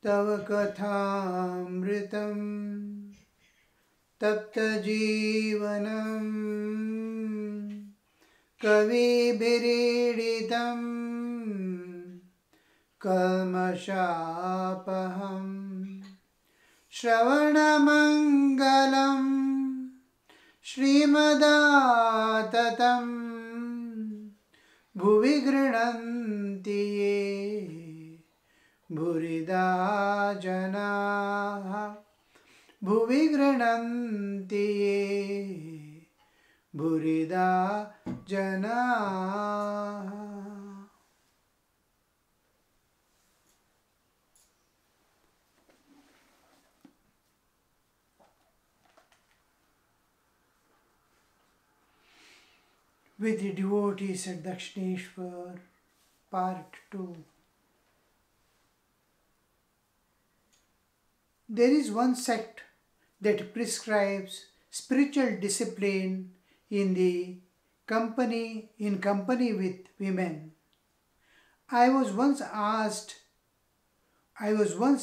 Tava kathamritam tapta jivanam kavibhiriditam kalmashapaham Shravanamangalam Srimadaatatam Bhuvi grinanti ye Bhurida janaha Bhuvi grinanti ye Bhurida janaha. With the devotees at Dakshineswara, Part 2. There is one sect that prescribes spiritual discipline in company with women. I was once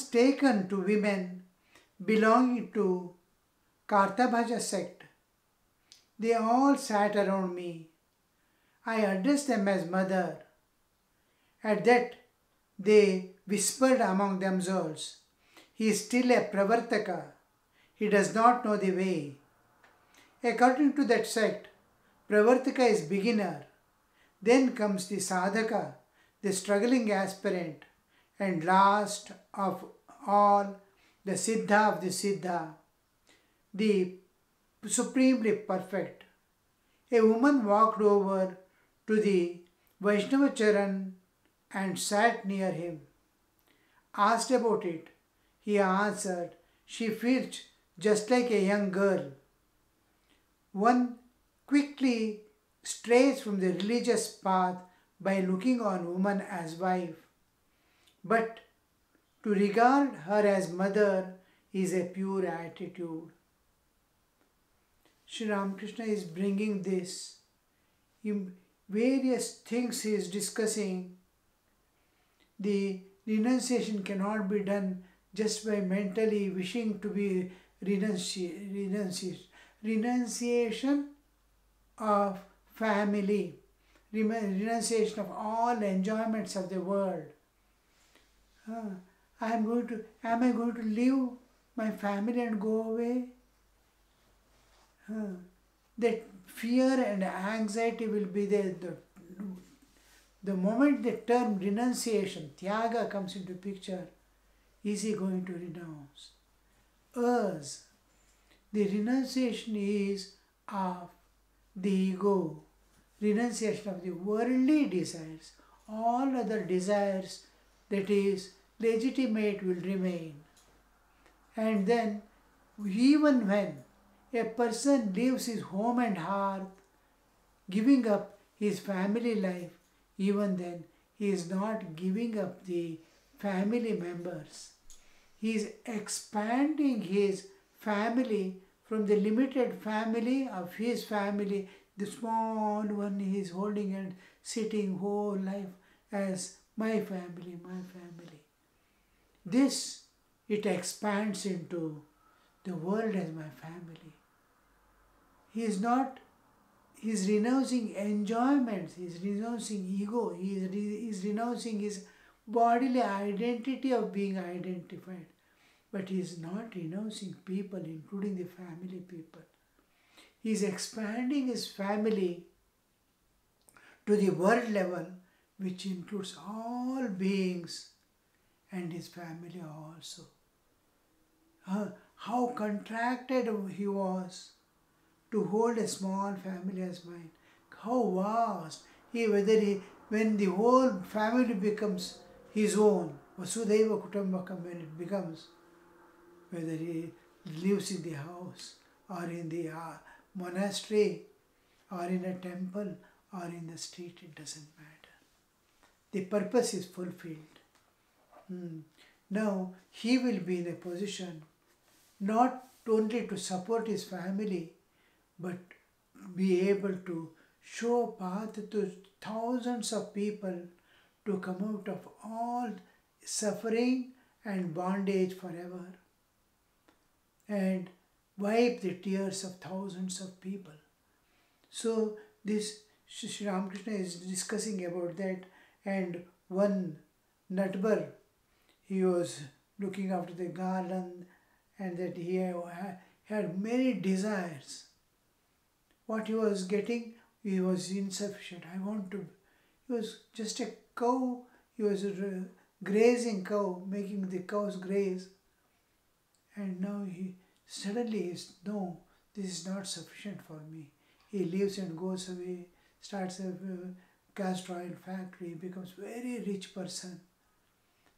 taken to women belonging to Kartabhaja sect. They all sat around me. I addressed them as mother. At that, they whispered among themselves, "He is still a pravartaka. He does not know the way." According to that sect, pravartaka is beginner. Then comes the sadhaka, the struggling aspirant, and last of all, the siddha of the siddha, the supremely perfect. A woman walked over to the Vaishnava Charan and sat near him. Asked about it, he answered, "She feels just like a young girl." One quickly strays from the religious path by looking on woman as wife. But to regard her as mother is a pure attitude. Sri Ramakrishna is bringing this. In various things he is discussing. The renunciation cannot be done just by mentally wishing to be renunciation of family, renunciation of all enjoyments of the world. Am I going to leave my family and go away? That fear and anxiety will be there. The moment the term renunciation, tyaga, comes into picture, is he going to renounce? Us. The renunciation is of the ego, renunciation of the worldly desires. All other desires that is legitimate will remain. And then, even when a person leaves his home and hearth, giving up his family life, even then he is not giving up the family members. He is expanding his family from the limited family of his family, the small one he is holding and sitting whole life as my family, my family. This, it expands into the world as my family. He is renouncing enjoyments, he is renouncing ego, he is renouncing his bodily identity of being identified. But he is not renouncing people, including the family people. He is expanding his family to the world level, which includes all beings and his family also. How contracted he was to hold a small family as mine. How vast. When the whole family becomes his own, Vasudhaiva Kutumbakam, when it becomes, whether he lives in the house or in the monastery or in a temple or in the street, it doesn't matter. The purpose is fulfilled. Now he will be in a position not only to support his family, but be able to show a path to thousands of people to come out of all suffering and bondage forever and wipe the tears of thousands of people. So this Sri Ramakrishna is discussing about that, and one Natbar, he was looking after the garland, and that he had many desires. What he was getting, he was insufficient. He was just a cow, he was a grazing cow, making the cows graze, and now he suddenly is, no, this is not sufficient for me. He leaves and goes away, starts a castor oil factory, becomes very rich person.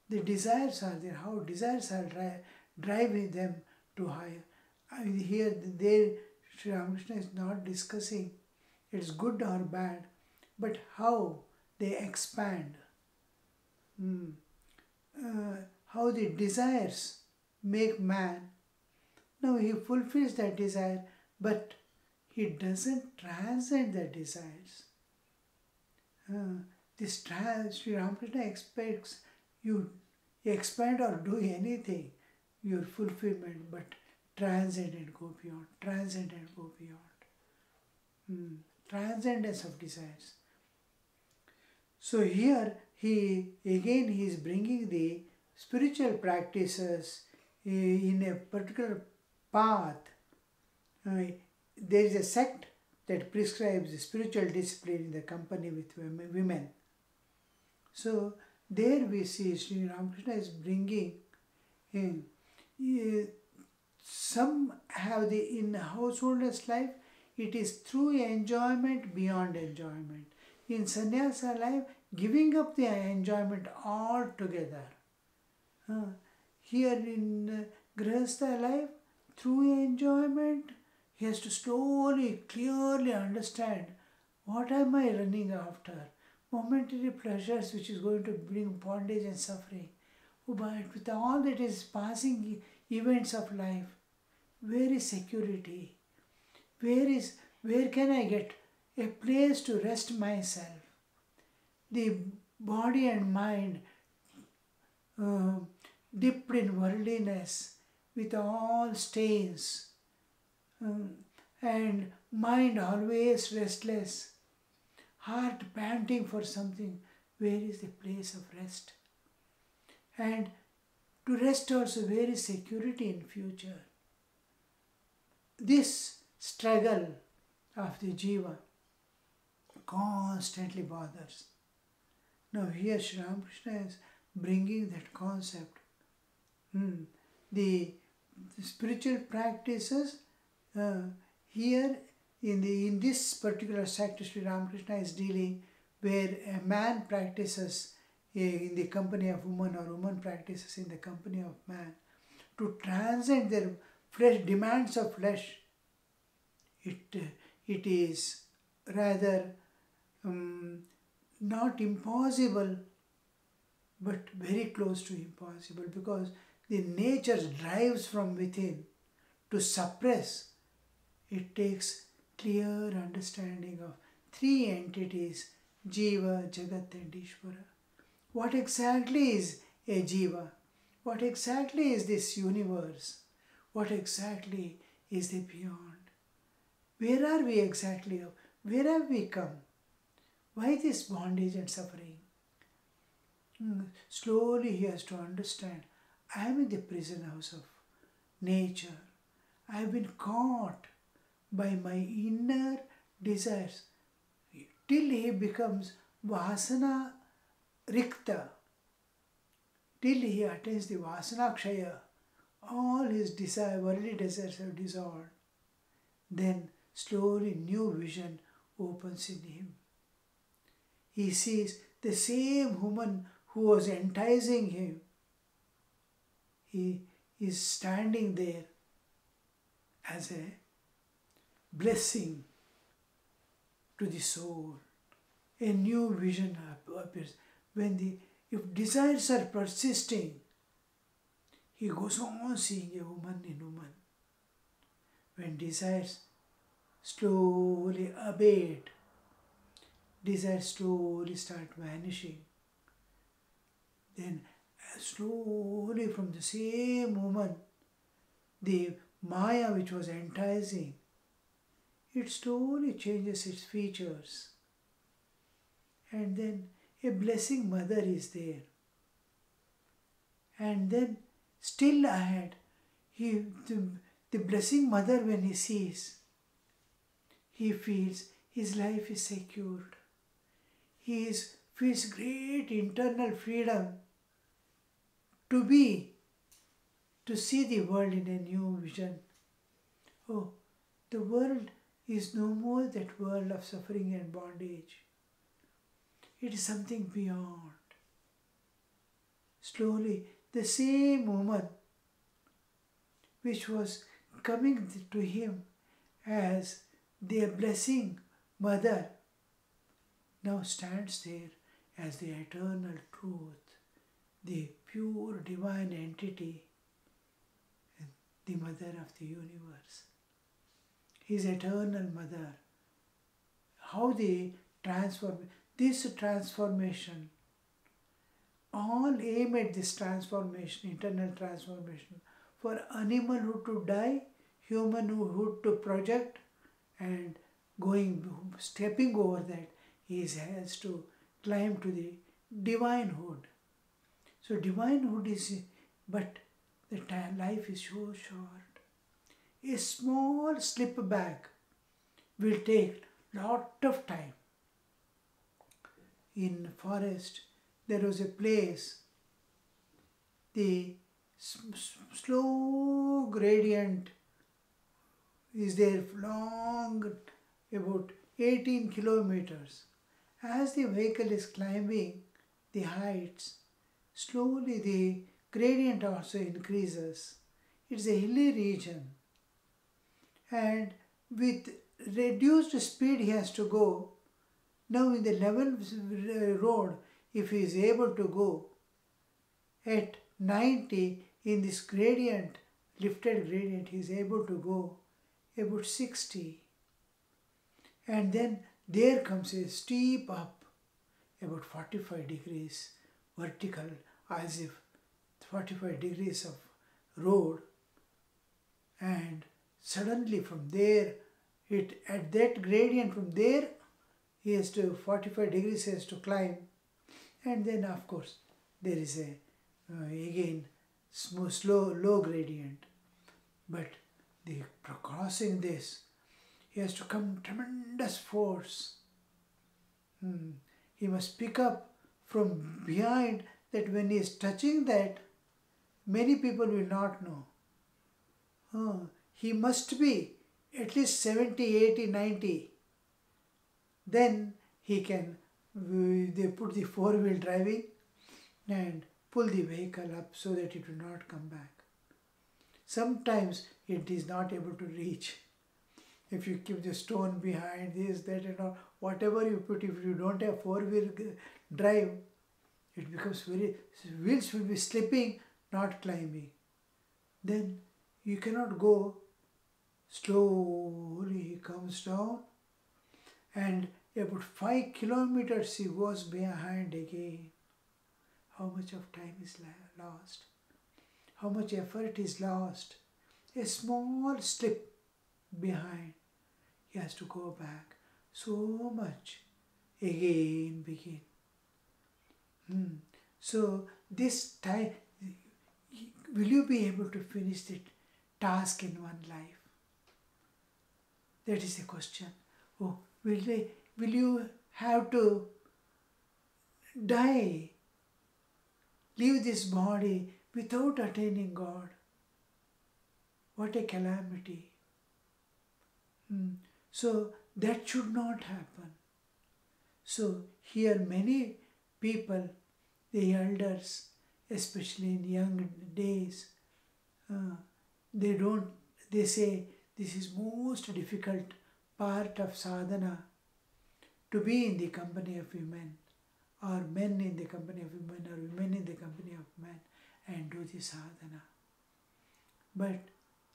The desires are there. How desires are driving them to higher. I mean, here, there, Sri Ramakrishna is not discussing it's good or bad, but how they expand. How the desires make man. Now he fulfills that desire, but he doesn't transcend the desires. Sri Ramakrishna expects you expand or do anything, your fulfillment, but transcend and go beyond, transcend and go beyond. Transcendence of desires. So here he is bringing the spiritual practices in a particular path. There is a sect that prescribes spiritual discipline in the company with women. So there we see Sri Ramakrishna is bringing in. Some have in householder's life, it is through enjoyment beyond enjoyment. In sannyasa life, giving up the enjoyment altogether. Here in grihastha life, through enjoyment, he has to slowly, clearly understand what am I running after. Momentary pleasures which is going to bring bondage and suffering. But with all that is passing events of life, where is security? Where can I get a place to rest myself? The body and mind dipped in worldliness with all stains, and mind always restless, heart panting for something. Where is the place of rest? And to rest also, where is security in future? This struggle of the jiva constantly bothers. Now here Sri Ramakrishna is bringing that concept. The spiritual practices here in this particular sect, Sri Ramakrishna is dealing where a man practices in the company of woman, or woman practices in the company of man, to transcend their flesh demands of flesh. It is rather not impossible, but very close to impossible, because the nature drives from within. To suppress, it takes clear understanding of three entities, Jiva, Jagat and Ishvara. What exactly is a Jiva? What exactly is this universe? What exactly is the beyond? Where are we exactly? Where have we come? Why this bondage and suffering? Slowly he has to understand, I am in the prison house of nature. I have been caught by my inner desires till he becomes vasana rikta, till he attains the vasana kshaya. All his worldly desires have dissolved. Then slowly new vision opens in him. He sees the same woman who was enticing him. He is standing there as a blessing to the soul. A new vision appears. If desires are persisting, he goes on seeing a woman in woman. When desires slowly abate, desires slowly start vanishing. Then slowly from the same moment, the Maya which was enticing, it slowly changes its features. And then a blessing mother is there. And then still ahead, the blessing mother, when he sees, he feels his life is secured. He feels great internal freedom to see the world in a new vision. Oh, the world is no more that world of suffering and bondage. It is something beyond. Slowly, the same woman which was coming to him as their blessing mother now stands there as the eternal truth, the pure divine entity, the mother of the universe. His eternal mother. How they transform this transformation, all aim at this transformation, internal transformation, for animalhood to die, humanhood to project, and stepping over that, he has to climb to the divinehood. So divinehood is, but the life is so short. A small slip back will take lot of time. In forest, there was a place, the slow gradient is there long, about 18 kilometers. As the vehicle is climbing the heights, slowly the gradient also increases. It's a hilly region, and with reduced speed he has to go. Now in the level road, if he is able to go at 90 in this gradient, lifted gradient, he is able to go about 60. And then there comes a steep up, about 45 degrees vertical, as if 45 degrees of road. And suddenly from there, at that gradient from there, he has to 45 degrees he has to climb. And then of course there is a again slow low gradient. But crossing this, he has to come tremendous force. He must pick up from behind, that when he is touching that, many people will not know. He must be at least 70, 80, 90. Then he can, they put the four-wheel driving and pull the vehicle up so that it will not come back. Sometimes it is not able to reach. If you keep the stone behind this, that, and all, whatever you put, if you don't have four-wheel drive, it becomes wheels will be slipping, not climbing. Then you cannot go. Slowly he comes down, and about 5 kilometers he goes behind again. How much of time is lost? How much effort is lost? A small slip behind. He has to go back. So much. Again begin. So this time, will you be able to finish the task in one life? That is the question. Oh, will you have to die, leave this body without attaining God? What a calamity. So that should not happen. So here many people, the elders, especially in young days, they say this is most difficult part of sadhana, to be in the company of women, or men in the company of women, or women in the company of men, and do the sadhana. But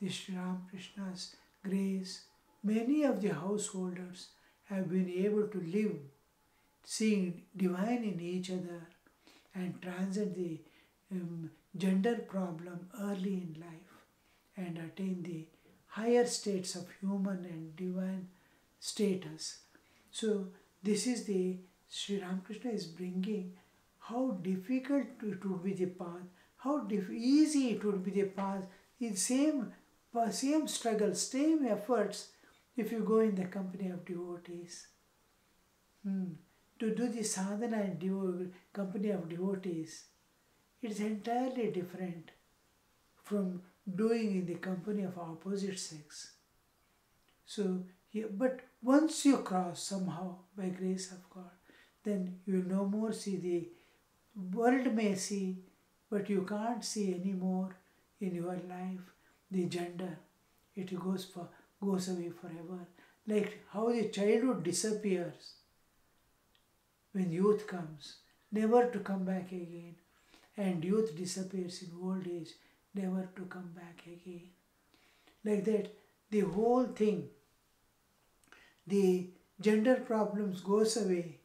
the Sri Ramakrishna's grace, many of the householders have been able to live seeing divine in each other and transcend the gender problem early in life and attain the higher states of human and divine status. So this is the Sri Ramakrishna is bringing how difficult it would be the path, how easy it would be the path, in same struggle, same efforts if you go in the company of devotees. To do the sadhana in company of devotees, it's entirely different from doing in the company of opposite sex. So, but once you cross somehow by grace of God, then you will no more see the world may see, but you can't see anymore in your life the gender. It goes away forever. Like how the childhood disappears when youth comes, never to come back again, and youth disappears in old age, never to come back again. Like that, the whole thing, the gender problems goes away,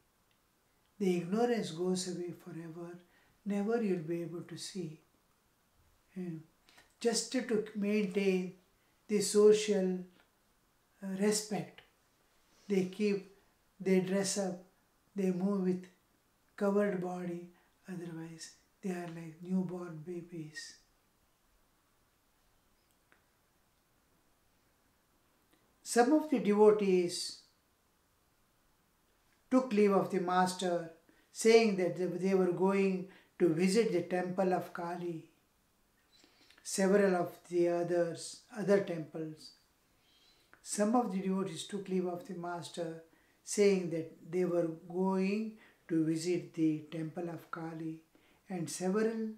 the ignorance goes away forever, never you'll be able to see. Just to maintain the social respect, they dress up, they move with covered body, otherwise they are like newborn babies. Some of the devotees took leave of the master, saying that they were going to visit the temple of Kali, several of the other temples. Some of the devotees took leave of the master, saying that they were going to visit the temple of Kali and several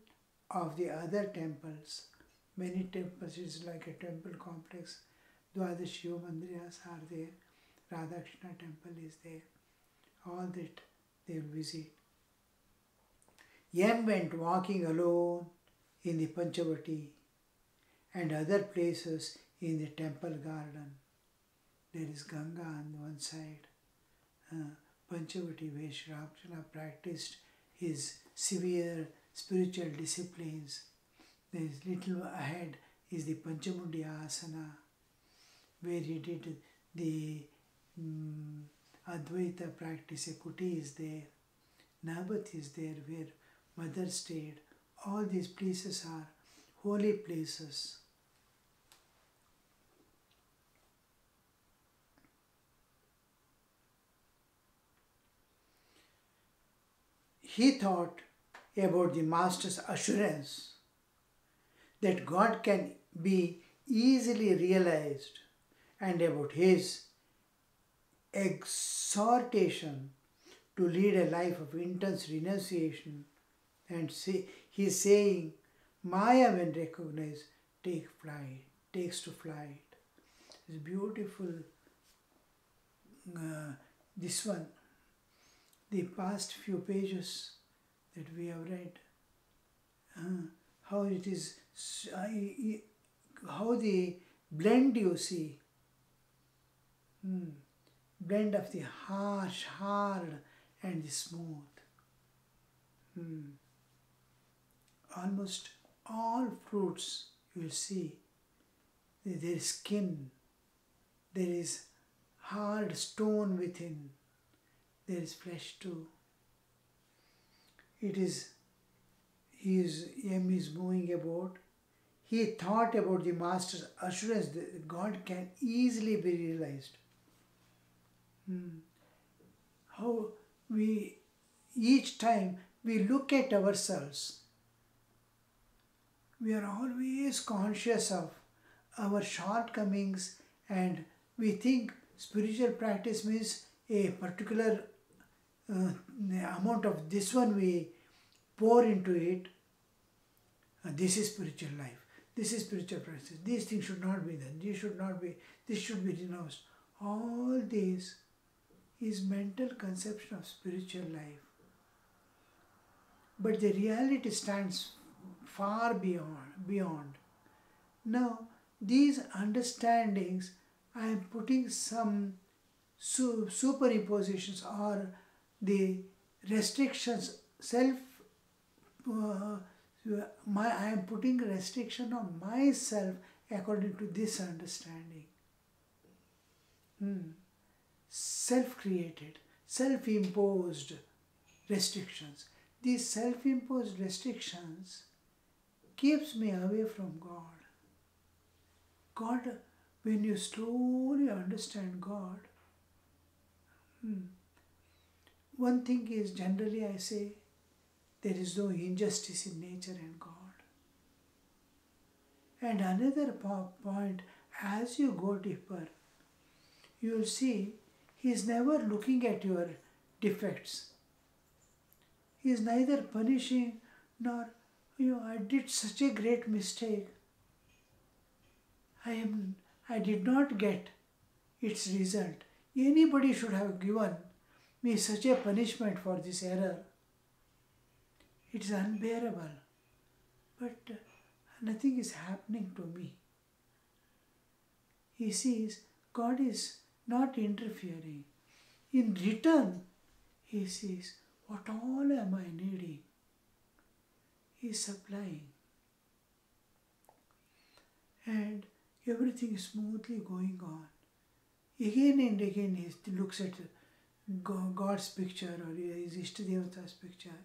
of the other temples. Many temples, it's like a temple complex. Dwadash Shiva Mandiras are there, Radhakrishna temple is there. All that they will visit. Yan went walking alone in the Panchavati and other places in the temple garden. There is Ganga on one side, Panchavati where Sri Ramakrishna practiced his severe spiritual disciplines. There is little ahead is the Panchamundi Asana where he did the Advaita practice. A kuti is there, Nabat is there where mother stayed. All these places are holy places. He thought about the master's assurance that God can be easily realized and about his exhortation to lead a life of intense renunciation, and he's saying Maya when recognized takes to flight. It's beautiful. This one, the past few pages that we have read, how it is, how the blend you see, blend of the harsh, hard and the smooth. Almost all fruits you will see, there is skin, there is hard stone within, there is flesh too. It is, his M is moving about. He thought about the master's assurance that God can easily be realized. How we, each time we look at ourselves, we are always conscious of our shortcomings, and we think spiritual practice means a particular amount of this one we pour into it. This is spiritual life. This is spiritual practice. These things should not be done. These should not be. This should be renounced. All this is mental conception of spiritual life. But the reality stands far beyond. Now, these understandings, I am putting some superimpositions or the restrictions, I am putting restriction on myself according to this understanding. Self-created, self-imposed restrictions. These self-imposed restrictions keeps me away from God. God, when you slowly understand God, one thing is, generally I say, there is no injustice in nature and God. And another point, as you go deeper, you will see He is never looking at your defects. He is neither punishing nor, I did such a great mistake. I did not get its result. Anybody should have given me such a punishment for this error. It is unbearable. But nothing is happening to me. He sees God is not interfering. In return, He sees, what all am I needing? He is supplying. And everything is smoothly going on. Again and again he looks at God's picture or his Ishtadevata's picture.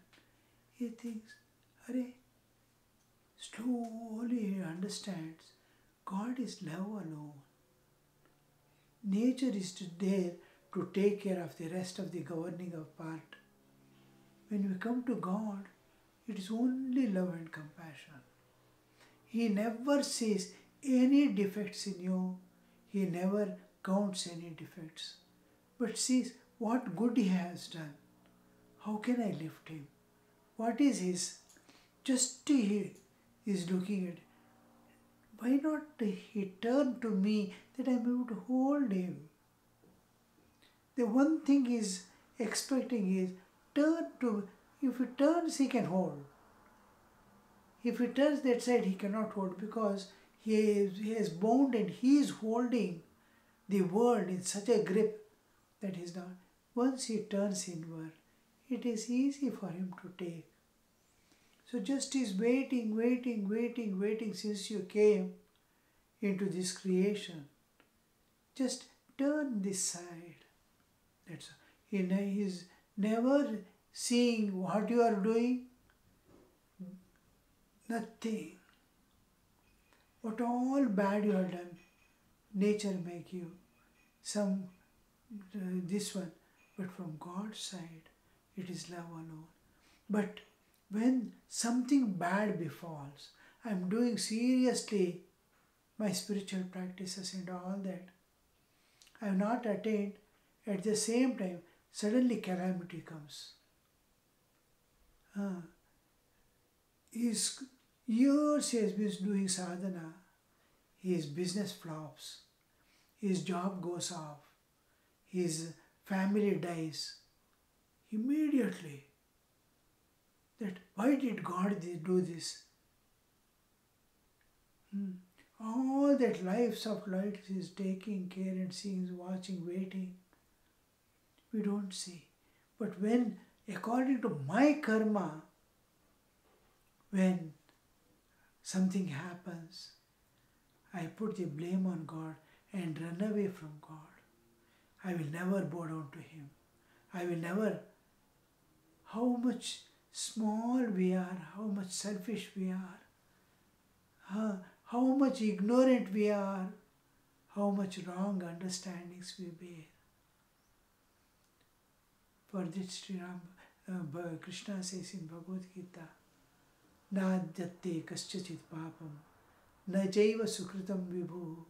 He thinks, slowly he understands God is love alone. Nature is there to take care of the rest of the governing of part. When we come to God, it is only love and compassion. He never sees any defects in you. He never counts any defects, but sees what good he has done. How can I lift him? What is his? Just he is looking at. Why not he turn to me that I am able to hold him? The one thing he is expecting is turn to. If he turns, he can hold. If he turns that side, he cannot hold because he is bound and he is holding the world in such a grip that he is not. Once he turns inward, it is easy for him to take. So just is waiting since you came into this creation. Just turn this side. That's all. He is never seeing what you are doing. Nothing. What all bad you have done, nature may give some this one, but from God's side, it is love alone. But when something bad befalls, I am doing seriously my spiritual practices and all that, I have not attained. At the same time, suddenly calamity comes. Years he has been doing sadhana, his business flops, his job goes off, his family dies. Immediately, that why did God do this? All that lives of light is taking care and seeing, watching, waiting. We don't see. But when, according to my karma, when something happens, I put the blame on God and run away from God. I will never bow down to Him. I will never. How much small we are, how much selfish we are, how much ignorant we are, how much wrong understandings we bear. For this Krishna says in Bhagavad Gita, Nadyatte kaschachit papam, na jaiva sukritam vibhu,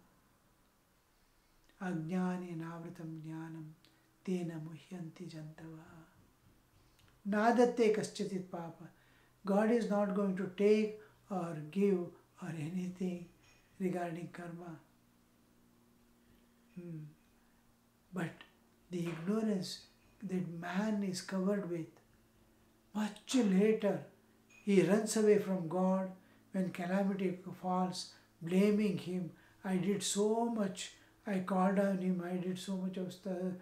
ajnani navratam jnanam, tena muhyanti jantava. Nadatte kaschachit papa. God is not going to take or give or anything regarding karma. But the ignorance that man is covered with, much later he runs away from God when calamity falls, blaming Him. I did so much, I called on Him, I did so much of the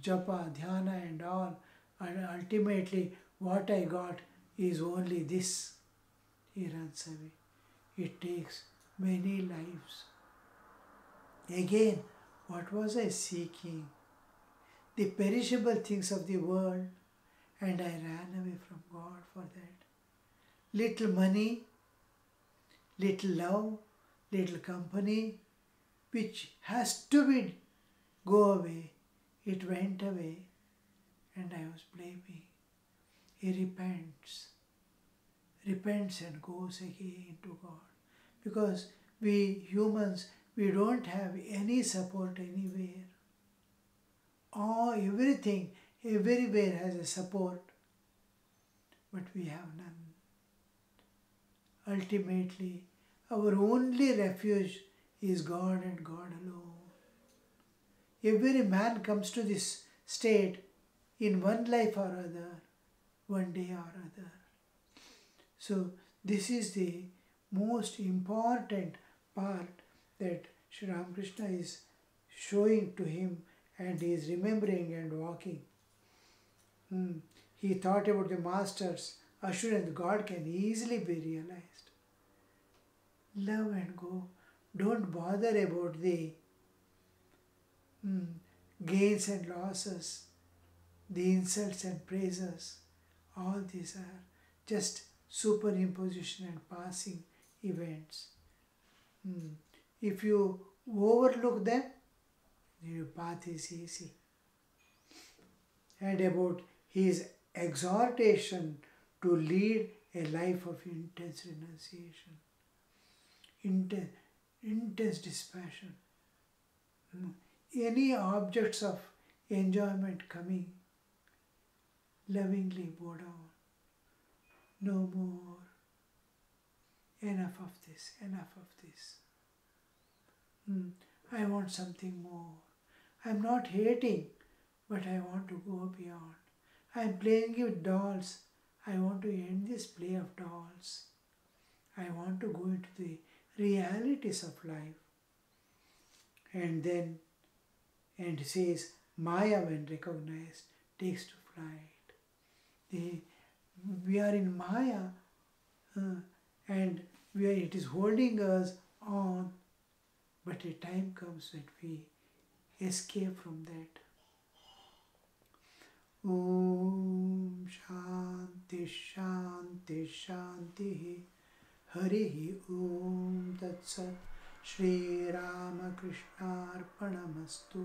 japa, dhyana and all, And ultimately, what I got is only this. He runs away. It takes many lives. Again, what was I seeking? The perishable things of the world, and I ran away from God for that. Little money, little love, little company, which has to be go away. It went away, and I was blaming. He repents and goes again to God. Because we humans, we don't have any support anywhere. Everything, everywhere has a support, but we have none. Ultimately, our only refuge is God and God alone. Every man comes to this state in one life or other, one day or other. So this is the most important part that Sri Ramakrishna is showing to him, and he is remembering and walking. He thought about the master's assurance God can easily be realized. Love and go. Don't bother about the gains and losses, the insults and praises. All these are just superimposition and passing events. If you overlook them, your path is easy. And about his exhortation to lead a life of intense renunciation, intense dispassion. Any objects of enjoyment coming, lovingly bow down. No more. Enough of this, enough of this. I want something more. I'm not hating, but I want to go beyond. I'm playing with dolls. I want to end this play of dolls. I want to go into the realities of life. And he says, Maya, when recognized, takes to flight. We are in Maya, and it is holding us on, but a time comes that we escape from that. Om Shanti Shanti Shanti Harihi Om Tat Sat Shri Ramakrishna Arpanamastu.